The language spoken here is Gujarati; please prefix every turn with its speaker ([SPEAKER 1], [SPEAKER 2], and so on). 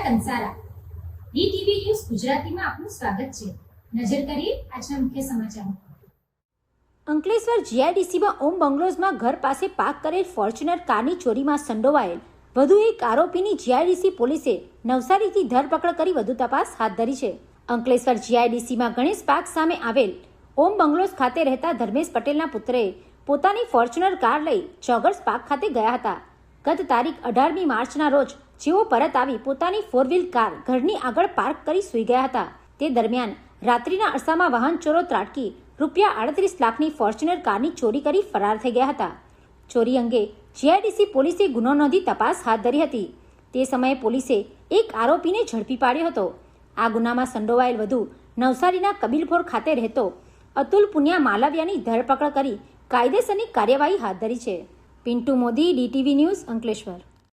[SPEAKER 1] કંસારા DTV ન્યૂઝ ગુજરાતીમાં આપનું સ્વાગત છે। નજર કરીએ આજના મુખ્ય સમાચારો।
[SPEAKER 2] અંકલેશ્વર GIDCમાં ઓમ બંગલોઝમાં ઘર પાસે પાર્ક કરેલ ફોર્ચ્યુનર કારની ચોરીમાં સંડોવાયેલ વધુ એક આરોપીની GIDC પોલીસે નવસારીથી ધરપકડ કરી વધુ તપાસ હાથ ધરી છે। અંકલેશ્વર GIDCમાં ગણેશ પાર્ક સામે આવેલ ઓમ બંગલોઝ ખાતે રહેતા ધર્મેશ પટેલના પુત્રએ પોતાની ફોર્ચ્યુનર કાર લઈ જોગર્સ પાર્ક ખાતે ગયા હતા। ગત તારીખ 18મી માર્ચના રોજ જેઓ પરત આવી પોતાની 4 વ્હીલ કાર ઘરની આગળ પાર્ક કરી સૂઈ ગયા હતા। તે દરમિયાન રાત્રિના અરસામાં વાહન ચોરો ત્રાટકી રૂપિયા 38 લાખની ફોર્ચ્યુનર કારની ચોરી કરી ફરાર થઈ ગયા હતા। ચોરી અંગે GIDC પોલીસે ગુનો નોંધી તપાસ હાથ ધરી હતી। તે સમયે પોલીસે એક આરોપીને ઝડપી પાડ્યો હતો। આ ગુનામાં સંડોવાયેલ વધુ નવસારીના કબીલપોર ખાતે રહેતો અતુલ પુનિયા માલવિયાની ધરપકડ કરી કાયદેસરની કાર્યવાહી હાથ ધરી છે। Pintu Modi, DTV news, Ankleshwar.